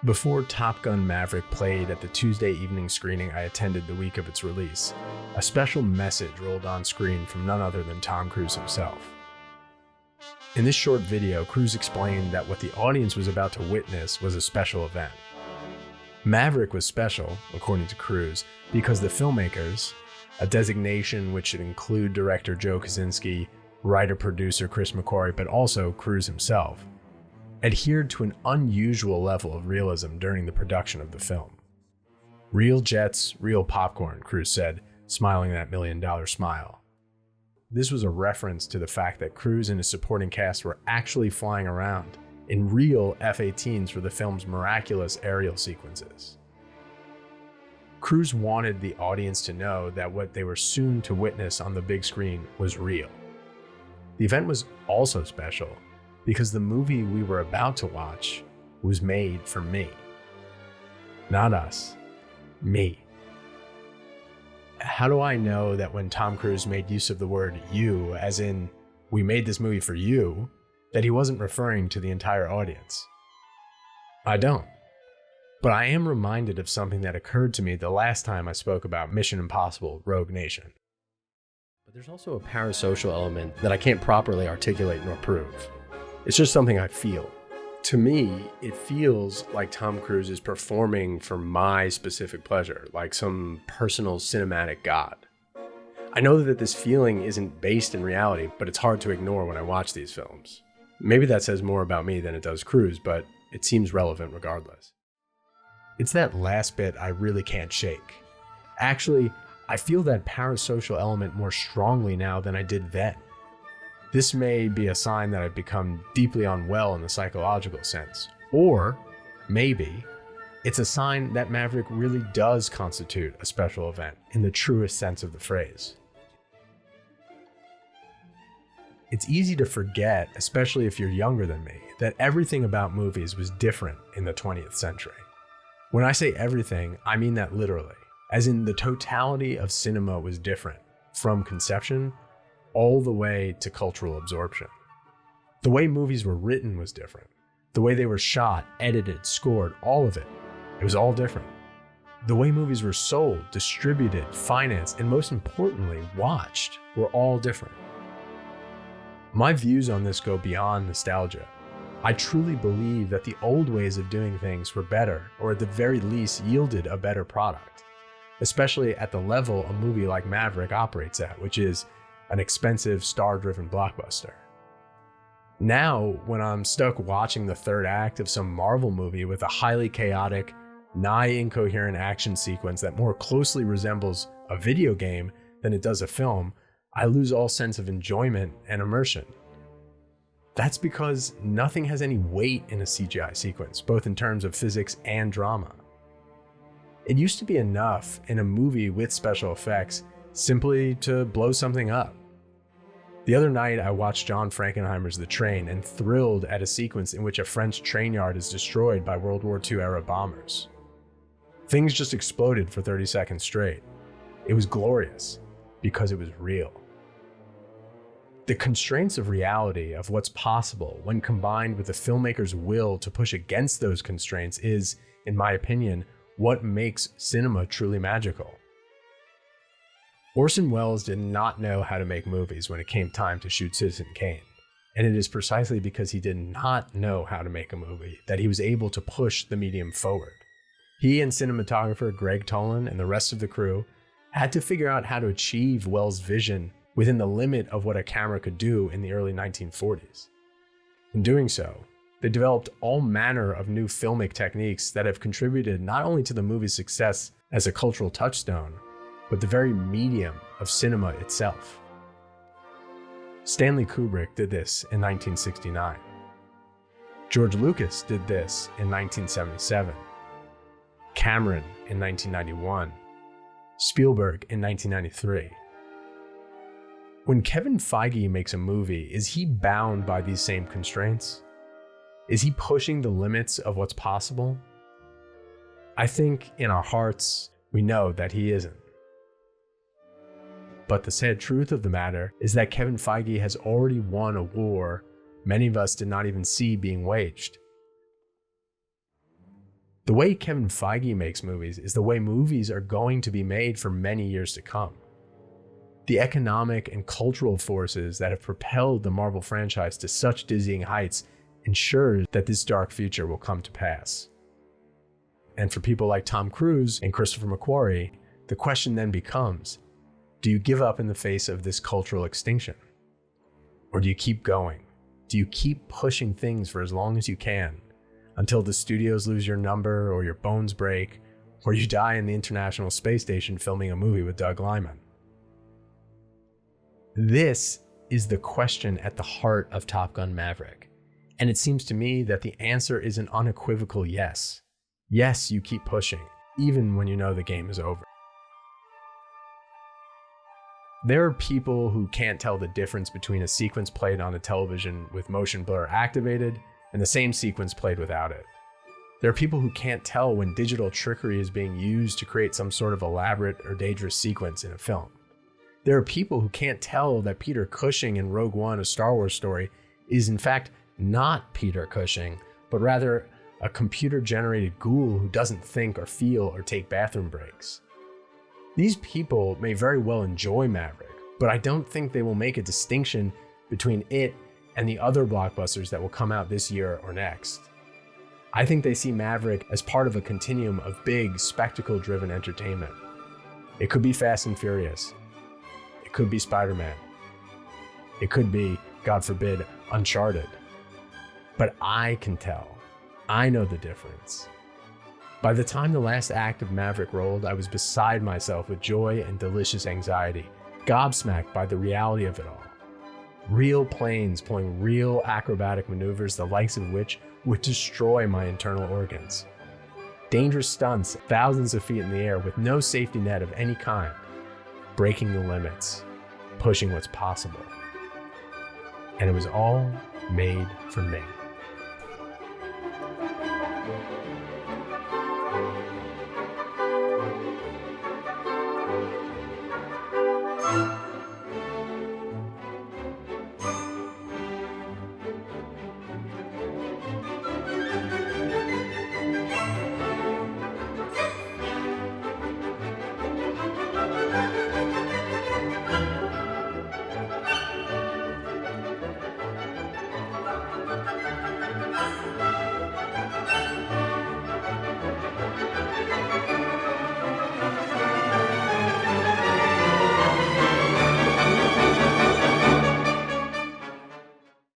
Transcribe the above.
Before Top Gun Maverick played at the Tuesday evening screening I attended the week of its release, a special message rolled on screen from none other than Tom Cruise himself. In this short video, Cruise explained that what the audience was about to witness was a special event. Maverick was special, according to Cruise, because the filmmakers, a designation which should include director Joe Kosinski, writer-producer Chris McQuarrie, but also Cruise himself, adhered to an unusual level of realism during the production of the film. Real jets, real popcorn, Cruise said, smiling that $1 million smile. This was a reference to the fact that Cruise and his supporting cast were actually flying around in real F-18s for the film's miraculous aerial sequences. Cruise wanted the audience to know that what they were soon to witness on the big screen was real. The event was also special because the movie we were about to watch was made for me. Not us, me. How do I know that when Tom Cruise made use of the word you, as in, we made this movie for you, that he wasn't referring to the entire audience? I don't. But I am reminded of something that occurred to me the last time I spoke about Mission Impossible: Rogue Nation. But there's also a parasocial element that I can't properly articulate nor prove. It's just something I feel. To me, it feels like Tom Cruise is performing for my specific pleasure, like some personal cinematic god. I know that this feeling isn't based in reality, but it's hard to ignore when I watch these films. Maybe that says more about me than it does Cruise, but it seems relevant regardless. It's that last bit I really can't shake. Actually, I feel that parasocial element more strongly now than I did then. This may be a sign that I've become deeply unwell in the psychological sense, or maybe it's a sign that Maverick really does constitute a special event in the truest sense of the phrase. It's easy to forget, especially if you're younger than me, that everything about movies was different in the 20th century. When I say everything, I mean that literally, as in the totality of cinema was different, from conception all the way to cultural absorption. The way movies were written was different. The way they were shot, edited, scored, all of it. It was all different. The way movies were sold, distributed, financed, and most importantly, watched were all different. My views on this go beyond nostalgia. I truly believe that the old ways of doing things were better, or at the very least yielded a better product, especially at the level a movie like Maverick operates at, which is an expensive, star-driven blockbuster. Now, when I'm stuck watching the third act of some Marvel movie with a highly chaotic, nigh incoherent action sequence that more closely resembles a video game than it does a film, I lose all sense of enjoyment and immersion. That's because nothing has any weight in a CGI sequence, both in terms of physics and drama. It used to be enough in a movie with special effects simply to blow something up. The other night, I watched John Frankenheimer's The Train and thrilled at a sequence in which a French train yard is destroyed by World War II-era bombers. Things just exploded for 30 seconds straight. It was glorious because it was real. The constraints of reality, of what's possible, when combined with the filmmaker's will to push against those constraints is, in my opinion, what makes cinema truly magical. Orson Welles did not know how to make movies when it came time to shoot Citizen Kane, and it is precisely because he did not know how to make a movie that he was able to push the medium forward. He and cinematographer Greg Tolan and the rest of the crew had to figure out how to achieve Welles' vision within the limit of what a camera could do in the early 1940s. In doing so, they developed all manner of new filmic techniques that have contributed not only to the movie's success as a cultural touchstone, but the very medium of cinema itself. Stanley Kubrick did this in 1969. George Lucas did this in 1977. Cameron in 1991. Spielberg in 1993. When Kevin Feige makes a movie, is he bound by these same constraints? Is he pushing the limits of what's possible? I think in our hearts, we know that he isn't. But the sad truth of the matter is that Kevin Feige has already won a war many of us did not even see being waged. The way Kevin Feige makes movies is the way movies are going to be made for many years to come. The economic and cultural forces that have propelled the Marvel franchise to such dizzying heights ensure that this dark future will come to pass. And for people like Tom Cruise and Christopher McQuarrie, the question then becomes, do you give up in the face of this cultural extinction? Or do you keep going? Do you keep pushing things for as long as you can until the studios lose your number or your bones break or you die in the International Space Station filming a movie with Doug Liman? This is the question at the heart of Top Gun Maverick. And it seems to me that the answer is an unequivocal yes. Yes, you keep pushing, even when you know the game is over. There are people who can't tell the difference between a sequence played on a television with motion blur activated and the same sequence played without it. There are people who can't tell when digital trickery is being used to create some sort of elaborate or dangerous sequence in a film. There are people who can't tell that Peter Cushing in Rogue One, A Star Wars Story, is in fact not Peter Cushing, but rather a computer-generated ghoul who doesn't think or feel or take bathroom breaks. These people may very well enjoy Maverick, but I don't think they will make a distinction between it and the other blockbusters that will come out this year or next. I think they see Maverick as part of a continuum of big, spectacle-driven entertainment. It could be Fast and Furious. It could be Spider-Man. It could be, God forbid, Uncharted. But I can tell. I know the difference. By the time the last act of Maverick rolled, I was beside myself with joy and delicious anxiety, gobsmacked by the reality of it all. Real planes pulling real acrobatic maneuvers, the likes of which would destroy my internal organs. Dangerous stunts thousands of feet in the air with no safety net of any kind, breaking the limits, pushing what's possible. And it was all made for me.